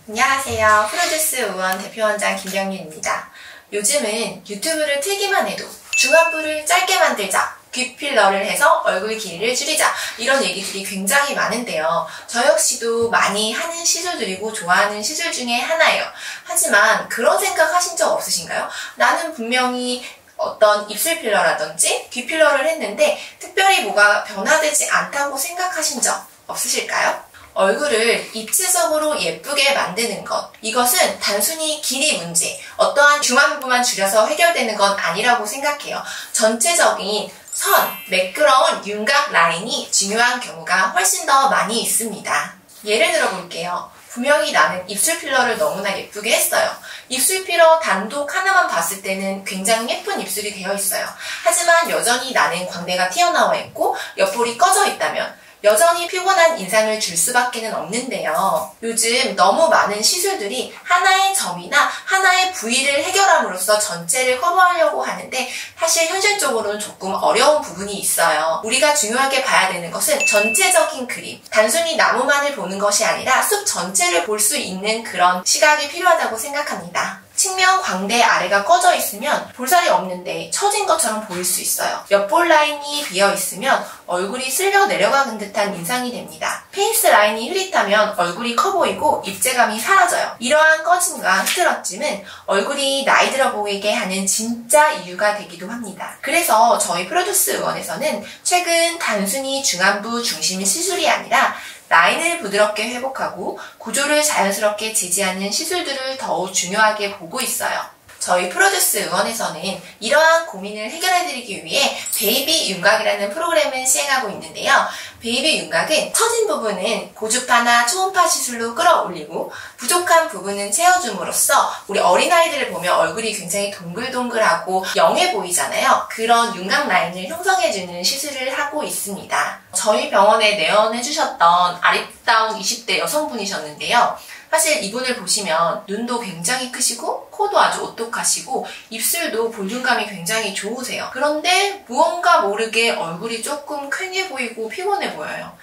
안녕하세요. 프로듀스 의원 대표원장 김경윤입니다. 요즘은 유튜브를 틀기만 해도 중안부를 짧게 만들자, 귀필러를 해서 얼굴 길이를 줄이자 이런 얘기들이 굉장히 많은데요. 저 역시도 많이 하는 시술들이고 좋아하는 시술 중에 하나예요. 하지만 그런 생각 하신 적 없으신가요? 나는 분명히 어떤 입술 필러라든지 귀 필러를 했는데 특별히 뭐가 변화되지 않다고 생각하신 적 없으실까요? 얼굴을 입체적으로 예쁘게 만드는 것, 이것은 단순히 길이 문제, 어떠한 중안부만 줄여서 해결되는 건 아니라고 생각해요. 전체적인 선, 매끄러운 윤곽 라인이 중요한 경우가 훨씬 더 많이 있습니다. 예를 들어 볼게요. 분명히 나는 입술 필러를 너무나 예쁘게 했어요. 입술 필러 단독 하나만 봤을 때는 굉장히 예쁜 입술이 되어 있어요. 하지만 여전히 나는 광대가 튀어나와 있고 옆볼이 꺼져 있다면 여전히 피곤한 인상을 줄 수밖에 없는데요. 요즘 너무 많은 시술들이 하나의 점이나 하나의 부위를 해결함으로써 전체를 커버하려고 하는데 사실 현실적으로는 조금 어려운 부분이 있어요. 우리가 중요하게 봐야 되는 것은 전체적인 그림, 단순히 나무만을 보는 것이 아니라 숲 전체를 볼 수 있는 그런 시각이 필요하다고 생각합니다. 측면 광대 아래가 꺼져 있으면 볼살이 없는데 처진 것처럼 보일 수 있어요. 옆볼 라인이 비어 있으면 얼굴이 쓸려 내려가는 듯한 인상이 됩니다. 페이스 라인이 흐릿하면 얼굴이 커 보이고 입체감이 사라져요. 이러한 꺼짐과 흐트러짐은 얼굴이 나이 들어 보이게 하는 진짜 이유가 되기도 합니다. 그래서 저희 프로듀스 의원에서는 최근 단순히 중안부 중심 시술이 아니라 라인을 부드럽게 회복하고 구조를 자연스럽게 지지하는 시술들을 더욱 중요하게 보고 있어요. 저희 프로듀스 의원에서는 이러한 고민을 해결해드리기 위해 베이비 윤곽이라는 프로그램을 시행하고 있는데요. 베이비 윤곽은 처진 부분은 고주파나 초음파 시술로 끌어올리고 부족한 부분은 채워줌으로써 우리 어린아이들을 보면 얼굴이 굉장히 동글동글하고 영해 보이잖아요. 그런 윤곽 라인을 형성해주는 시술을 하고 있습니다. 저희 병원에 내원해주셨던 아리따운 20대 여성분이셨는데요. 사실 이분을 보시면 눈도 굉장히 크시고 코도 아주 오똑하시고 입술도 볼륨감이 굉장히 좋으세요. 그런데 무언가 모르게 얼굴이 조금 퀭해 보이고 피곤해 보여요.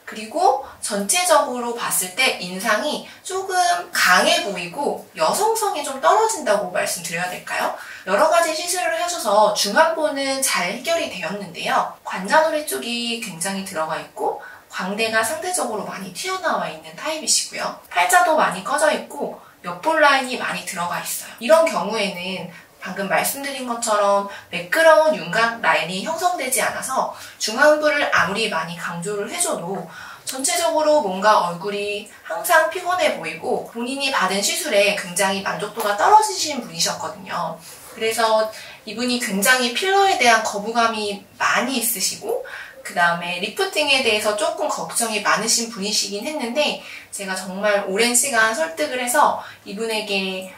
그리고 전체적으로 봤을 때 인상이 조금 강해 보이고 여성성이 좀 떨어진다고 말씀드려야 될까요? 여러 가지 시술을 하셔서 중안부는 잘 해결이 되었는데요. 관자놀이 쪽이 굉장히 들어가 있고 광대가 상대적으로 많이 튀어나와 있는 타입이시고요. 팔자도 많이 꺼져 있고 옆볼 라인이 많이 들어가 있어요. 이런 경우에는 방금 말씀드린 것처럼 매끄러운 윤곽 라인이 형성되지 않아서 중안부를 아무리 많이 강조를 해줘도 전체적으로 뭔가 얼굴이 항상 피곤해 보이고 본인이 받은 시술에 굉장히 만족도가 떨어지신 분이셨거든요. 그래서 이분이 굉장히 필러에 대한 거부감이 많이 있으시고 그 다음에 리프팅에 대해서 조금 걱정이 많으신 분이시긴 했는데 제가 정말 오랜 시간 설득을 해서 이분에게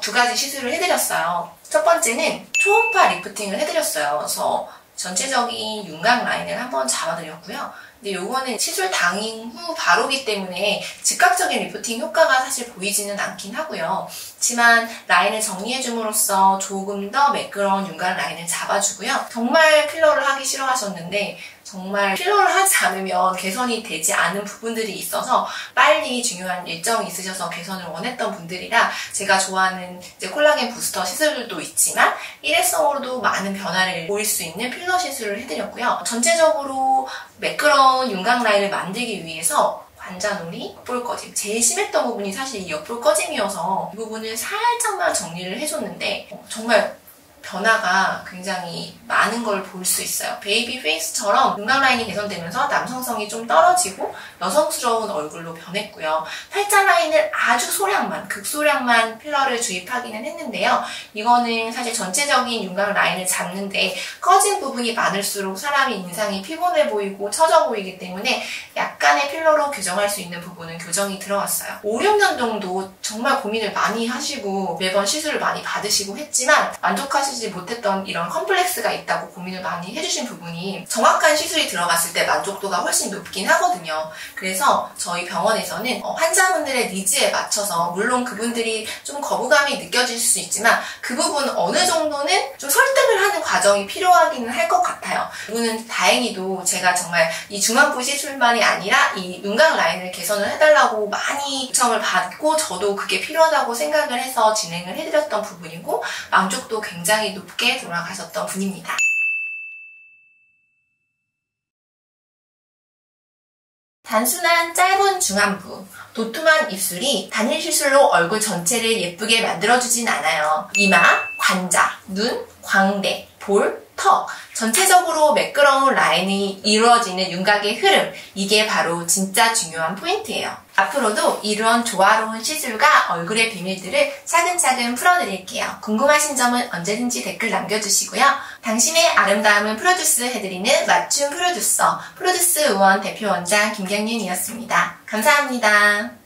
두 가지 시술을 해드렸어요. 첫 번째는 초음파 리프팅을 해드렸어요. 그래서 전체적인 윤곽 라인을 한번 잡아드렸고요. 근데 요거는 시술 당일 후 바로기 때문에 즉각적인 리프팅 효과가 사실 보이지는 않긴 하고요. 하지만 라인을 정리해줌으로써 조금 더 매끄러운 윤곽 라인을 잡아주고요. 정말 필러를 하기 싫어하셨는데 정말 필러를 하지 않으면 개선이 되지 않은 부분들이 있어서 빨리 중요한 일정이 있으셔서 개선을 원했던 분들이라 제가 좋아하는 이제 콜라겐 부스터 시술들도 있지만 일회성으로도 많은 변화를 보일 수 있는 필러 시술을 해드렸고요. 전체적으로 매끄러운 윤곽 라인을 만들기 위해서 관자놀이, 옆볼 꺼짐. 제일 심했던 부분이 사실 이 옆볼 꺼짐이어서 이 부분을 살짝만 정리를 해줬는데 정말 변화가 굉장히 많은 걸 볼 수 있어요. 베이비 페이스처럼 윤곽 라인이 개선되면서 남성성이 좀 떨어지고 여성스러운 얼굴로 변했고요. 팔자 라인을 아주 소량만, 극소량만 필러를 주입하기는 했는데요. 이거는 사실 전체적인 윤곽 라인을 잡는데 꺼진 부분이 많을수록 사람이 인상이 피곤해 보이고 처져 보이기 때문에 약간의 필러로 교정할 수 있는 부분은 교정이 들어갔어요. 5, 6년 정도 정말 고민을 많이 하시고 매번 시술을 많이 받으시고 했지만 만족하시 해결하시지 못했던 이런 컴플렉스가 있다고 고민을 많이 해주신 부분이 정확한 시술이 들어갔을 때 만족도가 훨씬 높긴 하거든요. 그래서 저희 병원에서는 환자분들의 니즈에 맞춰서 물론 그분들이 좀 거부감이 느껴질 수 있지만 그 부분 어느 정도는 좀 설득을 하는 과정이 필요하기는 할 것 같아요. 이분은 다행히도 제가 정말 이 중안부 시술만이 아니라 이 윤곽 라인을 개선을 해달라고 많이 요청을 받고 저도 그게 필요하다고 생각을 해서 진행을 해드렸던 부분이고 만족도 굉장히 높게 돌아가셨던 분입니다. 단순한 짧은 중안부, 도톰한 입술이 단일 시술로 얼굴 전체를 예쁘게 만들어주진 않아요. 이마, 관자, 눈, 광대, 볼, 턱 전체적으로 매끄러운 라인이 이루어지는 윤곽의 흐름, 이게 바로 진짜 중요한 포인트예요. 앞으로도 이런 조화로운 시술과 얼굴의 비밀들을 차근차근 풀어드릴게요. 궁금하신 점은 언제든지 댓글 남겨주시고요. 당신의 아름다움을 프로듀스 해드리는 맞춤 프로듀서, 프로듀스 의원 대표원장 김경윤이었습니다. 감사합니다.